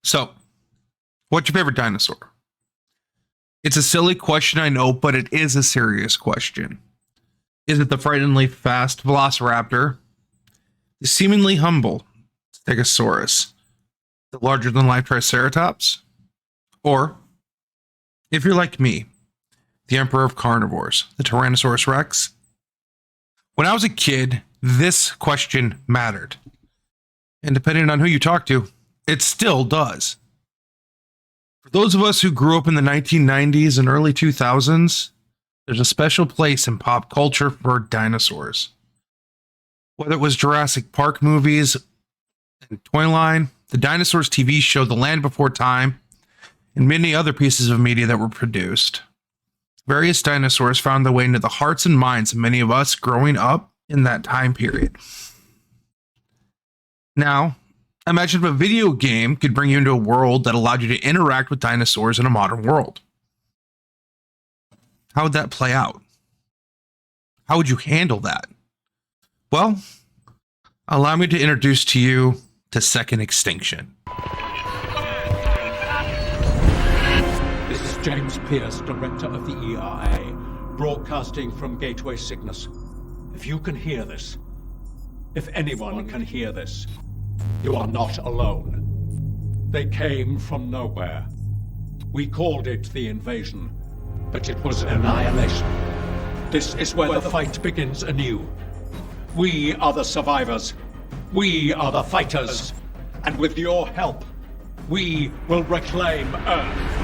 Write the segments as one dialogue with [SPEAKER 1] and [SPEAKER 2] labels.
[SPEAKER 1] So, what's your favorite dinosaur? It's a silly question, I know, but it is a serious question. Is it the frighteningly fast Velociraptor, the seemingly humble Stegosaurus, the larger-than-life Triceratops, or, if you're like me, the Emperor of Carnivores, the Tyrannosaurus Rex? When I was a kid, this question mattered. And depending on who you talk to, it still does. For those of us who grew up in the 1990s and early 2000s, there's a special place in pop culture for dinosaurs. Whether it was Jurassic Park movies and Toyline, the Dinosaurs TV show The Land Before Time, and many other pieces of media that were produced, various dinosaurs found their way into the hearts and minds of many of us growing up in that time period. Now, imagine if a video game could bring you into a world that allowed you to interact with dinosaurs in a modern world. How would that play out? How would you handle that? Well, allow me to introduce to you to Second Extinction.
[SPEAKER 2] This is James Pierce, Director of the ERA, broadcasting from Gateway Cygnus. If you can hear this, if anyone can hear this, you are not alone. They came from nowhere. We called it the invasion, but it was annihilation. This is where the fight begins anew. We are the survivors. We are the fighters. And with your help, we will reclaim Earth.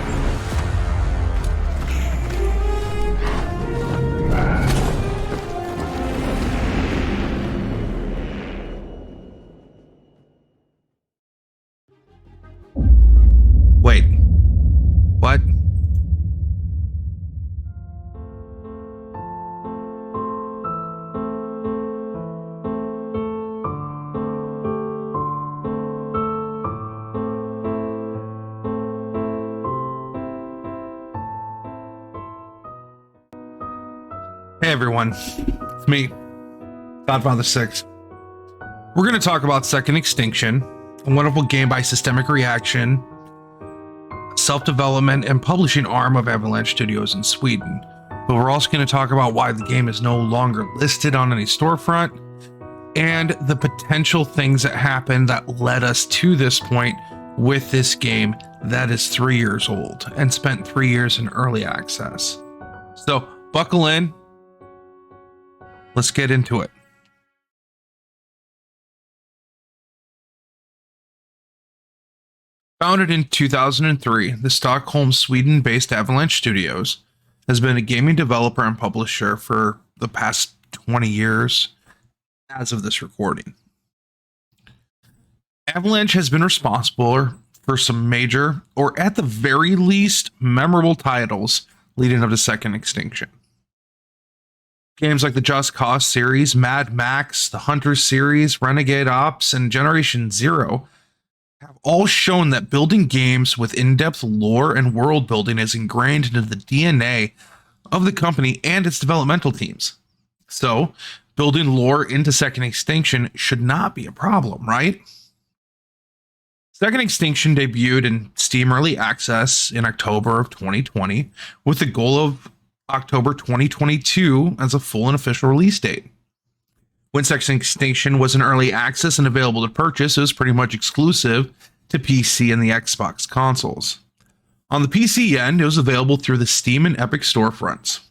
[SPEAKER 1] Wait. What? Hey everyone, it's me, Godfather 6. We're going to talk about Second Extinction, a wonderful game by Systemic Reaction, self-development and publishing arm of Avalanche Studios in Sweden. But we're also going to talk about why the game is no longer listed on any storefront and the potential things that happened that led us to this point with this game that is 3 years old and spent 3 years in early access. So buckle in. Let's get into it. Founded in 2003, the Stockholm, Sweden-based Avalanche Studios has been a gaming developer and publisher for the past 20 years as of this recording. Avalanche has been responsible for some major, or at the very least, memorable titles leading up to Second Extinction. Games like the Just Cause series, Mad Max, the Hunter series, Renegade Ops, and Generation Zero have all shown that building games with in-depth lore and world building is ingrained into the DNA of the company and its developmental teams. So, building lore into Second Extinction should not be a problem, right? Second Extinction debuted in Steam Early Access in October of 2020 with the goal of October 2022 as a full and official release date. When Second Extinction was in early access and available to purchase, it was pretty much exclusive to PC and the Xbox consoles. On the PC end, it was available through the Steam and Epic storefronts.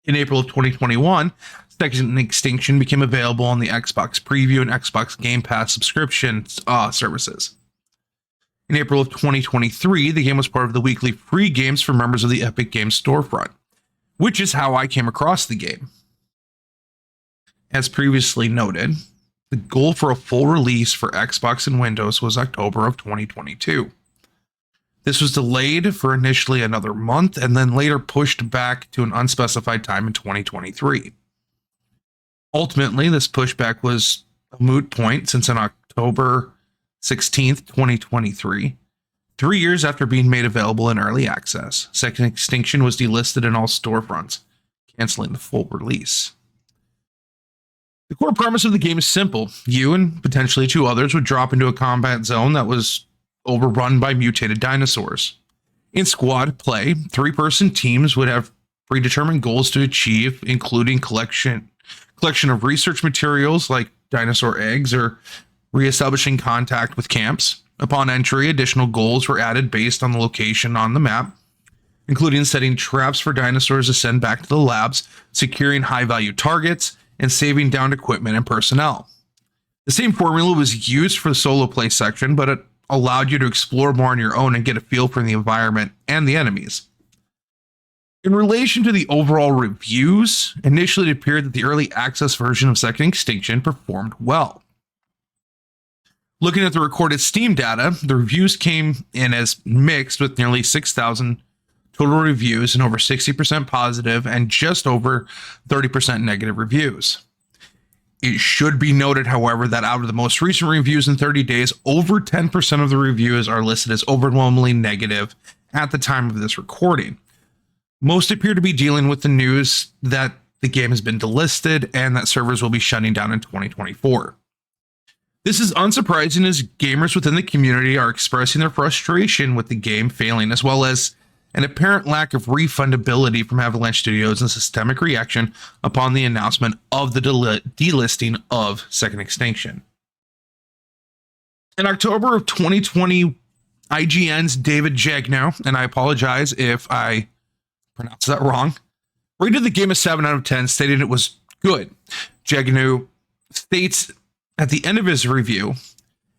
[SPEAKER 1] In April of 2021, Second Extinction became available on the Xbox Preview and Xbox Game Pass subscription services. In April of 2023, the game was part of the weekly free games for members of the Epic Games storefront, which is how I came across the game. As previously noted, the goal for a full release for Xbox and Windows was October of 2022. This was delayed for initially another month and then later pushed back to an unspecified time in 2023. Ultimately, this pushback was a moot point since on October 16th, 2023, 3 years after being made available in early access, Second Extinction was delisted in all storefronts, canceling the full release. The core premise of the game is simple. You and potentially two others would drop into a combat zone that was overrun by mutated dinosaurs. In squad play, 3-person teams would have predetermined goals to achieve, including collection of research materials like dinosaur eggs or reestablishing contact with camps. Upon entry, additional goals were added based on the location on the map, including setting traps for dinosaurs to send back to the labs, securing high-value targets, and saving downed equipment and personnel. The same formula was used for the solo play section, but it allowed you to explore more on your own and get a feel for the environment and the enemies. In relation to the overall reviews, initially it appeared that the early access version of Second Extinction performed well. Looking at the recorded Steam data, the reviews came in as mixed, with nearly 6,000 total reviews and over 60% positive and just over 30% negative reviews. It should be noted, however, that out of the most recent reviews in 30 days, over 10% of the reviews are listed as overwhelmingly negative at the time of this recording. Most appear to be dealing with the news that the game has been delisted and that servers will be shutting down in 2024. This is unsurprising, as gamers within the community are expressing their frustration with the game failing, as well as an apparent lack of refundability from Avalanche Studios and systemic reaction upon the announcement of the delisting of Second Extinction. In October of 2020, IGN's David Jagno, and I apologize if I pronounced that wrong, rated the game a 7 out of 10, stating it was good. Jagno states at the end of his review,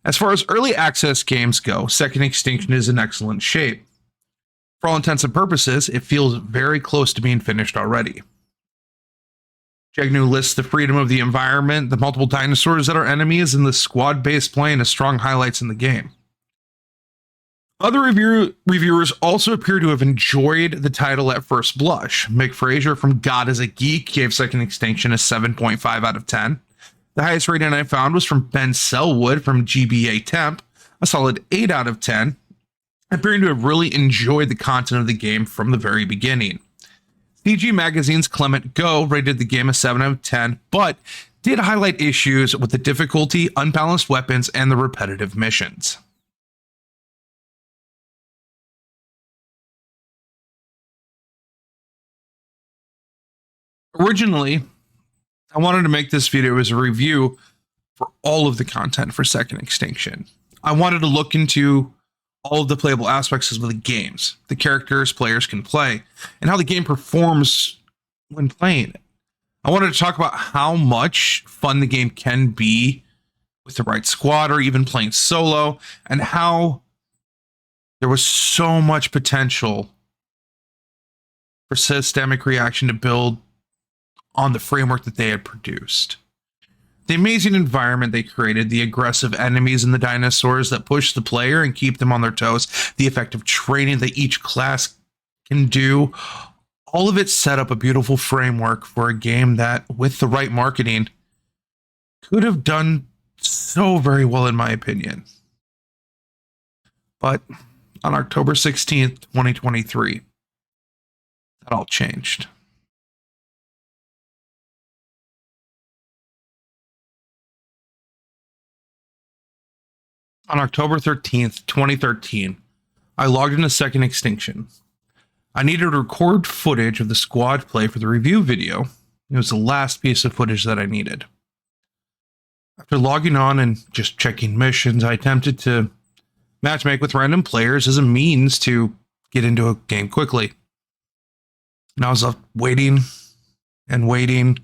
[SPEAKER 1] as far as early access games go, Second Extinction is in excellent shape. For all intents and purposes, it feels very close to being finished already. Jagnu lists the freedom of the environment, the multiple dinosaurs that are enemies, and the squad-based playing as strong highlights in the game. Other reviewers also appear to have enjoyed the title at first blush. Mick Frazier from God is a Geek gave Second Extinction a 7.5 out of 10. The highest rating I found was from Ben Selwood from GBA Temp, a solid 8 out of 10, appearing to have really enjoyed the content of the game from the very beginning. CG Magazine's Clement Go rated the game a 7 out of 10, but did highlight issues with the difficulty, unbalanced weapons, and the repetitive missions. Originally, I wanted to make this video as a review for all of the content for Second Extinction. I wanted to look into all of the playable aspects of the games, the characters players can play, and how the game performs when playing it. I wanted to talk about how much fun the game can be with the right squad or even playing solo, and how there was so much potential for systemic reaction to build on the framework that they had produced. The amazing environment they created, the aggressive enemies and the dinosaurs that push the player and keep them on their toes, the effective training that each class can do, all of it set up a beautiful framework for a game that, with the right marketing, could have done so very well, in my opinion. But on October 16th, 2023, that all changed. On October 13th, 2013, I logged into Second Extinction. I needed to record footage of the squad play for the review video. It was the last piece of footage that I needed. After logging on and just checking missions, I attempted to matchmake with random players as a means to get into a game quickly. And I was left waiting and waiting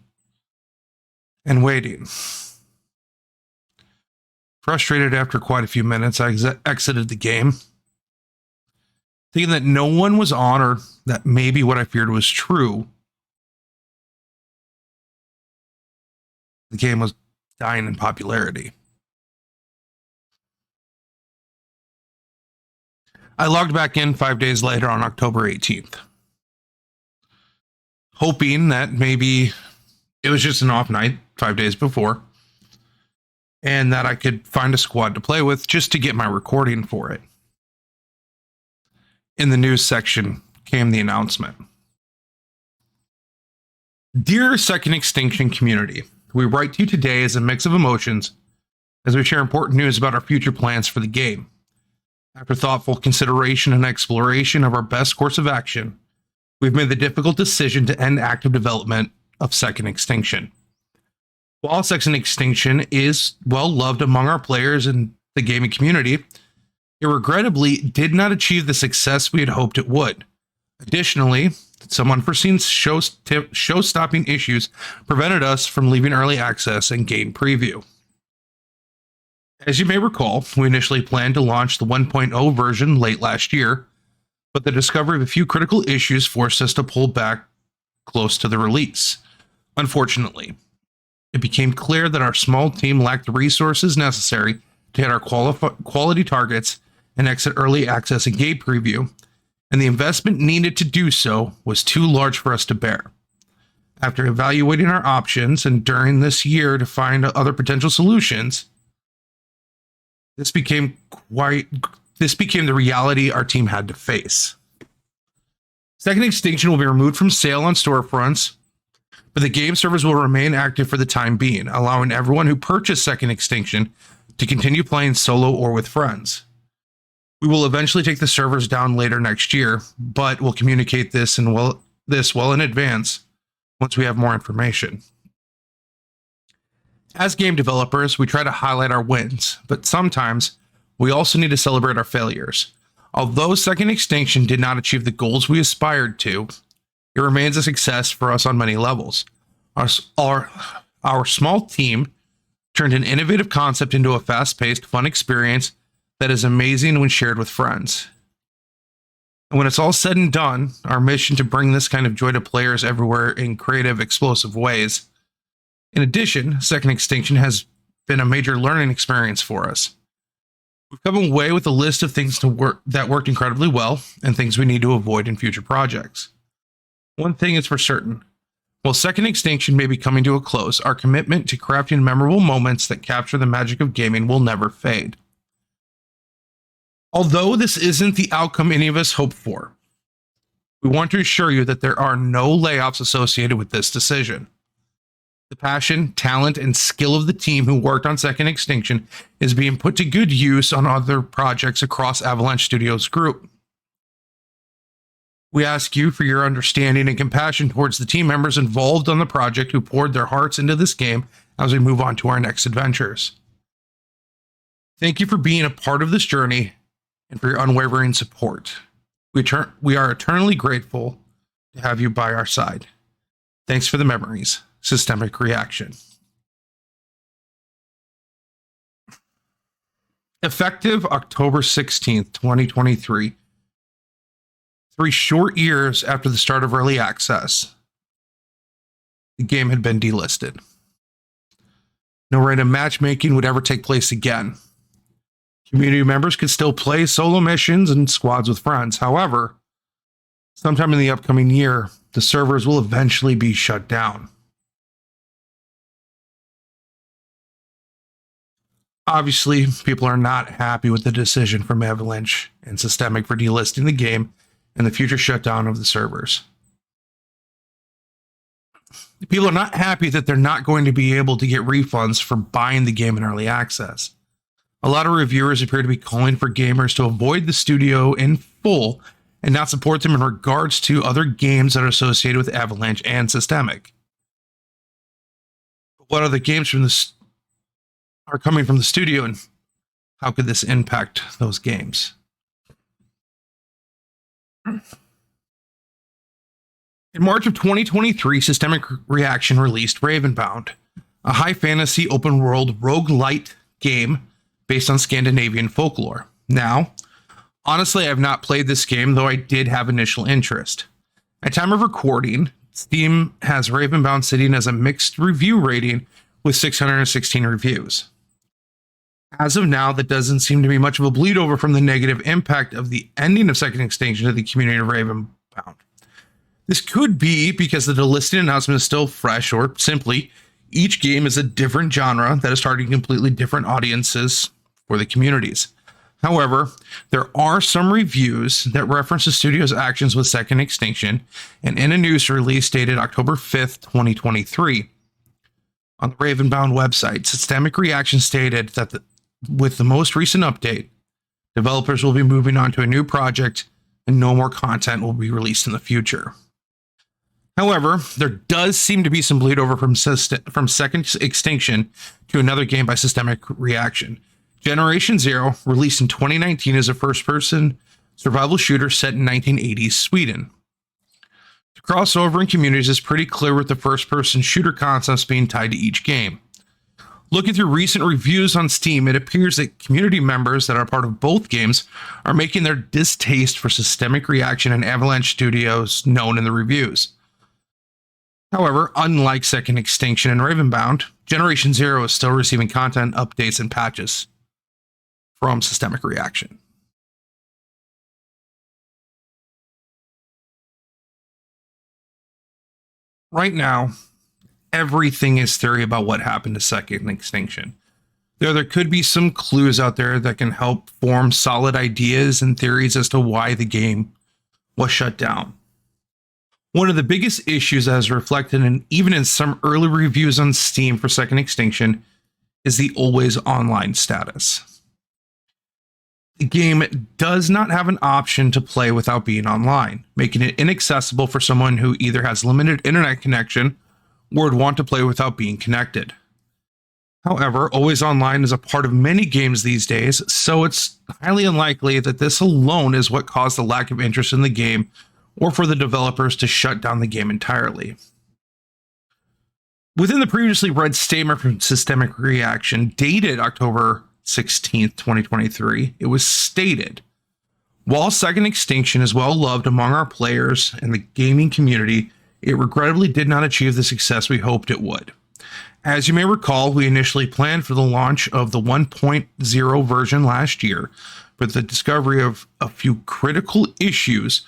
[SPEAKER 1] and waiting. Frustrated after quite a few minutes, I exited the game, thinking that no one was on, or that maybe what I feared was true. The game was dying in popularity. I logged back in 5 days later on October 18th, hoping that maybe it was just an off night 5 days before, and that I could find a squad to play with just to get my recording for it. In the news section came the announcement. Dear Second Extinction community, we write to you today as a mix of emotions as we share important news about our future plans for the game. After thoughtful consideration and exploration of our best course of action, we've made the difficult decision to end active development of Second Extinction. While Second Extinction is well loved among our players and the gaming community, it regrettably did not achieve the success we had hoped it would. Additionally, some unforeseen show-stopping issues prevented us from leaving early access and game preview. As you may recall, we initially planned to launch the 1.0 version late last year, but the discovery of a few critical issues forced us to pull back close to the release. Unfortunately, it became clear that our small team lacked the resources necessary to hit our quality targets and exit early access and game preview, and the investment needed to do so was too large for us to bear. After evaluating our options and during this year to find other potential solutions, this became the reality our team had to face. Second Extinction will be removed from sale on storefronts, but the game servers will remain active for the time being, allowing everyone who purchased Second Extinction to continue playing solo or with friends. We will eventually take the servers down later next year, but we'll communicate this well in advance once we have more information. As game developers, we try to highlight our wins, but sometimes we also need to celebrate our failures. Although Second Extinction did not achieve the goals we aspired to, it remains a success for us on many levels. Our small team turned an innovative concept into a fast-paced, fun experience that is amazing when shared with friends. And when it's all said and done, our mission to bring this kind of joy to players everywhere in creative, explosive ways. In addition, Second Extinction has been a major learning experience for us. We've come away with a list of things that worked incredibly well and things we need to avoid in future projects. One thing is for certain. While Second Extinction may be coming to a close, our commitment to crafting memorable moments that capture the magic of gaming will never fade. Although this isn't the outcome any of us hoped for, we want to assure you that there are no layoffs associated with this decision. The passion, talent, and skill of the team who worked on Second Extinction is being put to good use on other projects across Avalanche Studios Group. We ask you for your understanding and compassion towards the team members involved on the project who poured their hearts into this game as we move on to our next adventures. Thank you for being a part of this journey and for your unwavering support. We are eternally grateful to have you by our side. Thanks for the memories. Systemic Reaction. Effective October 16th, 2023, 3 short years after the start of early access, the game had been delisted. No random matchmaking would ever take place again. Community members could still play solo missions and squads with friends. However, sometime in the upcoming year, the servers will eventually be shut down. Obviously, people are not happy with the decision from Avalanche and Systemic for delisting the game and the future shutdown of the servers. People are not happy that they're not going to be able to get refunds for buying the game in early access. A lot of reviewers appear to be calling for gamers to avoid the studio in full and not support them in regards to other games that are associated with Avalanche and Systemic. But what other games are coming from the studio, and how could this impact those games? In March of 2023, Systemic Reaction released Ravenbound, a high fantasy open world roguelite game based on Scandinavian folklore. Now, honestly, I have not played this game, though I did have initial interest. At time of recording, Steam has Ravenbound sitting as a mixed review rating with 616 reviews. As of now, that doesn't seem to be much of a bleed over from the negative impact of the ending of Second Extinction to the community of Ravenbound. This could be because the delisting announcement is still fresh, or simply each game is a different genre that is targeting completely different audiences for the communities. However, there are some reviews that reference the studio's actions with Second Extinction, and in a news release dated October 5th, 2023, on the Ravenbound website, Systemic Reaction stated that with the most recent update, Developers will be moving on to a new project, and no more content will be released in the future. However, there does seem to be some bleed over from Second Extinction to another game by Systemic Reaction. Generation Zero, released in 2019, is a first-person survival shooter set in 1980s Sweden. The crossover in communities is pretty clear, with the first-person shooter concepts being tied to each game. Looking through recent reviews on Steam, it appears that community members that are part of both games are making their distaste for Systemic Reaction and Avalanche Studios known in the reviews. However, unlike Second Extinction and Ravenbound, Generation Zero is still receiving content, updates, and patches from Systemic Reaction. Right now, everything is theory about what happened to Second Extinction. There could be some clues out there that can help form solid ideas and theories as to why the game was shut down. One of the biggest issues, as reflected even in some early reviews on Steam for Second Extinction, is the always online status. The game does not have an option to play without being online, making it inaccessible for someone who either has limited internet connection or would want to play without being connected. However, always online is a part of many games these days, so it's highly unlikely that this alone is what caused the lack of interest in the game or for the developers to shut down the game entirely. Within the previously read statement from Systemic Reaction, dated October 16th, 2023, it was stated, "While Second Extinction is well loved among our players and the gaming community, it regrettably did not achieve the success we hoped it would. As you may recall, we initially planned for the launch of the 1.0 version last year, but the discovery of a few critical issues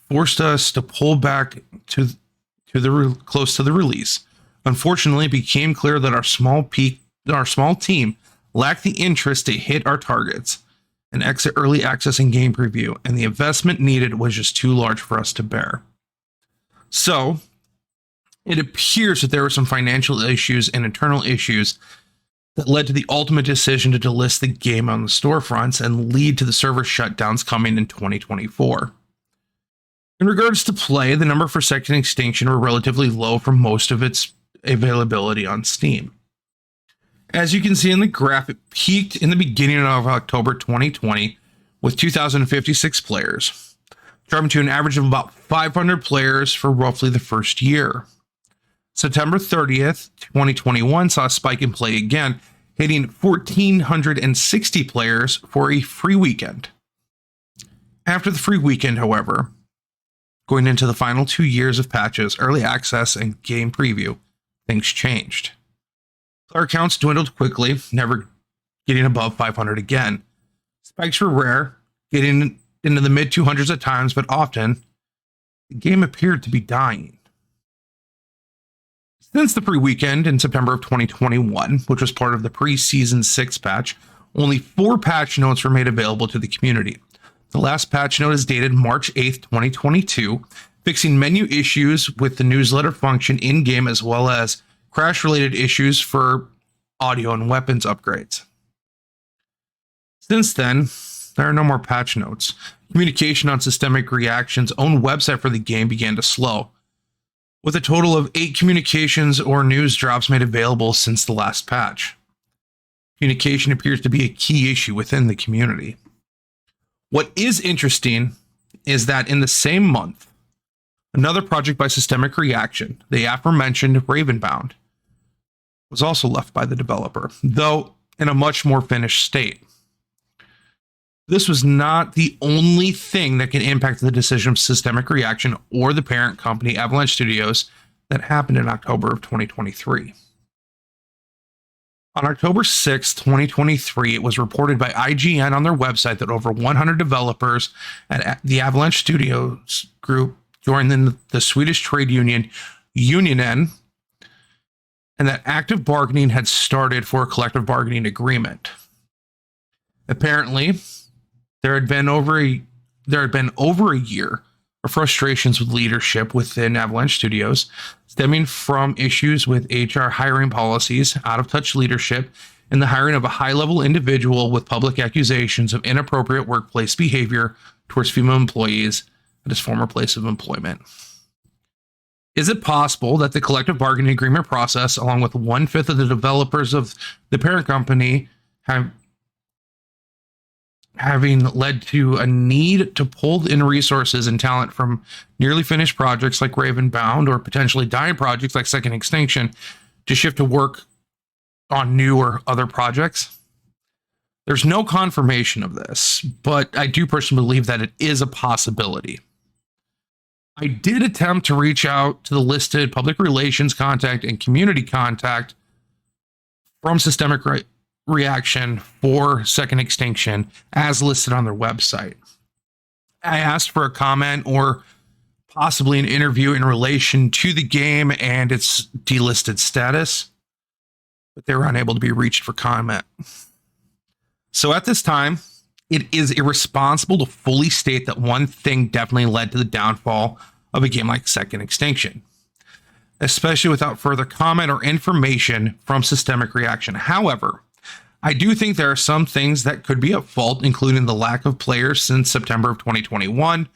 [SPEAKER 1] forced us to pull back close to the release. Unfortunately, it became clear that our small team lacked the interest to hit our targets and exit early access and game preview, and the investment needed was just too large for us to bear." So, it appears that there were some financial issues and internal issues that led to the ultimate decision to delist the game on the storefronts and lead to the server shutdowns coming in 2024. In regards to play, the number for Second Extinction were relatively low for most of its availability on Steam. As you can see in the graph, it peaked in the beginning of October 2020 with 2,056 players, dropping to an average of about 500 players for roughly the first year. September 30th, 2021 saw a spike in play again, hitting 1,460 players for a free weekend. After the free weekend, however, going into the final 2 years of patches, early access, and game preview, things changed. Player counts dwindled quickly, never getting above 500 again. Spikes were rare, getting into the mid-200s at times, but often, the game appeared to be dying. Since the pre-weekend in September of 2021, which was part of the pre-Season 6 patch, only 4 patch notes were made available to the community. The last patch note is dated March 8th, 2022, fixing menu issues with the newsletter function in-game as well as crash-related issues for audio and weapons upgrades. Since then, there are no more patch notes. Communication on Systemic Reaction's own website for the game began to slow, with a total of 8 communications or news drops made available since the last patch. Communication appears to be a key issue within the community. What is interesting is that in the same month, another project by Systemic Reaction, the aforementioned Ravenbound, was also left by the developer, though in a much more finished state. This was not the only thing that can impact the decision of Systemic Reaction or the parent company Avalanche Studios that happened in October of 2023. On October 6, 2023, it was reported by IGN on their website that over 100 developers at the Avalanche Studios group joined the Swedish trade union Unionized, and that active bargaining had started for a collective bargaining agreement. Apparently, there had been over a year of frustrations with leadership within Avalanche Studios, stemming from issues with HR hiring policies, out-of-touch leadership, and the hiring of a high-level individual with public accusations of inappropriate workplace behavior towards female employees at his former place of employment. Is it possible that the collective bargaining agreement process, along with 1/5 of the developers of the parent company, having led to a need to pull in resources and talent from nearly finished projects like Ravenbound or potentially dying projects like Second Extinction to shift to work on new or other projects? There's no confirmation of this, but I do personally believe that it is a possibility. I did attempt to reach out to the listed public relations contact and community contact from Systemic Reaction for Second Extinction as listed on their website. I asked for a comment or possibly an interview in relation to the game and its delisted status, but they were unable to be reached for comment. So at this time, it is irresponsible to fully state that one thing definitely led to the downfall of a game like Second Extinction, especially without further comment or information from Systemic Reaction. However, I do think there are some things that could be at fault, including the lack of players since September of 2021,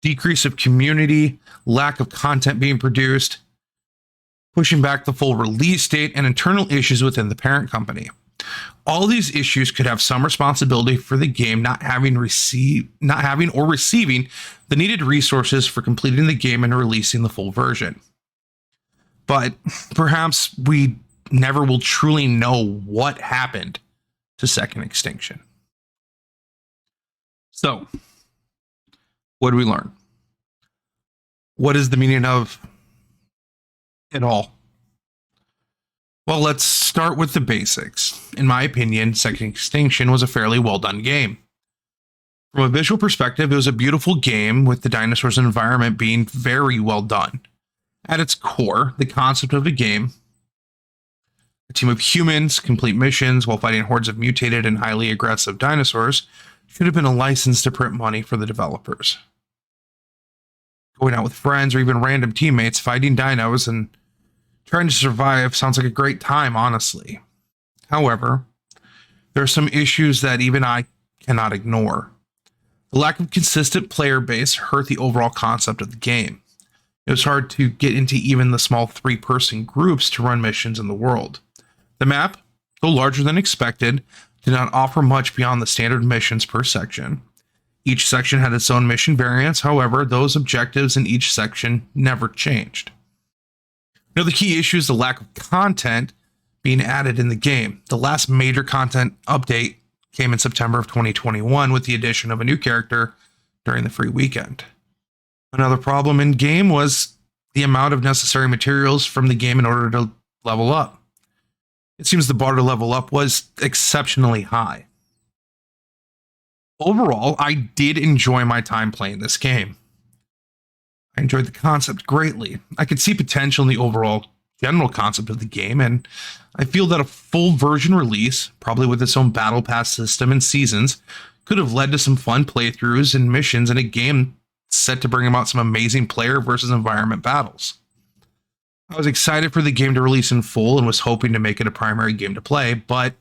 [SPEAKER 1] decrease of community, lack of content being produced, pushing back the full release date, and internal issues within the parent company. All these issues could have some responsibility for the game not having or receiving the needed resources for completing the game and releasing the full version. But perhaps we never will truly know what happened to Second Extinction. So, what did we learn? What is the meaning of it all? Well, let's start with the basics. In my opinion, Second Extinction was a fairly well done game. From a visual perspective, it was a beautiful game with the dinosaurs environment being very well done. At its core, the concept of the game, a team of humans complete missions while fighting hordes of mutated and highly aggressive dinosaurs, should have been a license to print money for the developers. Going out with friends or even random teammates fighting dinos and trying to survive sounds like a great time, honestly. However, there are some issues that even I cannot ignore. The lack of consistent player base hurt the overall concept of the game. It was hard to get into even the small 3-person groups to run missions in the world. The map, though larger than expected, did not offer much beyond the standard missions per section. Each section had its own mission variants, however, those objectives in each section never changed. Another key issue is the lack of content being added in the game. The last major content update came in September of 2021 with the addition of a new character during the free weekend. Another problem in game was the amount of necessary materials from the game in order to level up. It seems the bar to level up was exceptionally high. Overall, I did enjoy my time playing this game. I enjoyed the concept greatly. I could see potential in the overall general concept of the game, and I feel that a full version release, probably with its own battle pass system and seasons, could have led to some fun playthroughs and missions in a game set to bring about some amazing player versus environment battles. I was excited for the game to release in full and was hoping to make it a primary game to play, but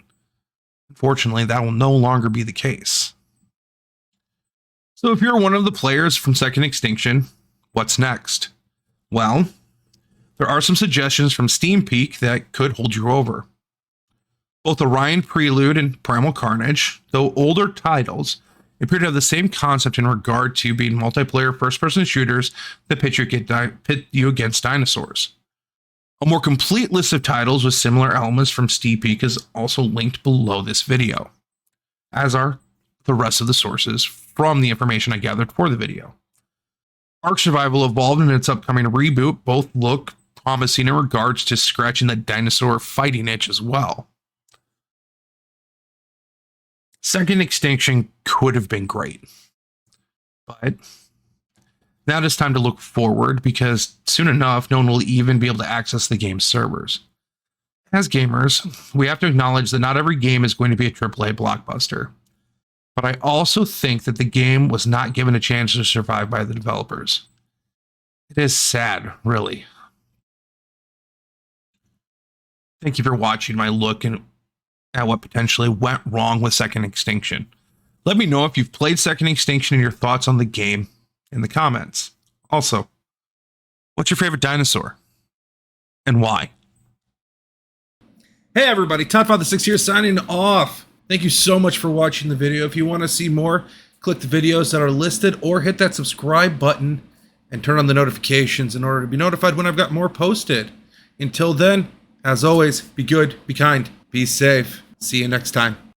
[SPEAKER 1] unfortunately that will no longer be the case. So if you're one of the players from Second Extinction, what's next? Well, there are some suggestions from Steam Peak that could hold you over. Both Orion Prelude and Primal Carnage, though older titles, appear to have the same concept in regard to being multiplayer first-person shooters that pit you against dinosaurs. A more complete list of titles with similar elements from Steam Peak is also linked below this video, as are the rest of the sources from the information I gathered for the video. Ark Survival Evolved and its upcoming reboot both look promising in regards to scratching the dinosaur fighting itch as well. Second Extinction could have been great, but now it's time to look forward because soon enough, no one will even be able to access the game's servers. As gamers, we have to acknowledge that not every game is going to be a AAA blockbuster, but I also think that the game was not given a chance to survive by the developers. It is sad, really. Thank you for watching my look at what potentially went wrong with Second Extinction. Let me know if you've played Second Extinction and your thoughts on the game in the comments. Also, what's your favorite dinosaur and why? Hey everybody, ToddFather6 here signing off. Thank you so much for watching the video. If you want to see more, click the videos that are listed or hit that subscribe button and turn on the notifications in order to be notified when I've got more posted. Until then, as always, be good, be kind, be safe. See you next time.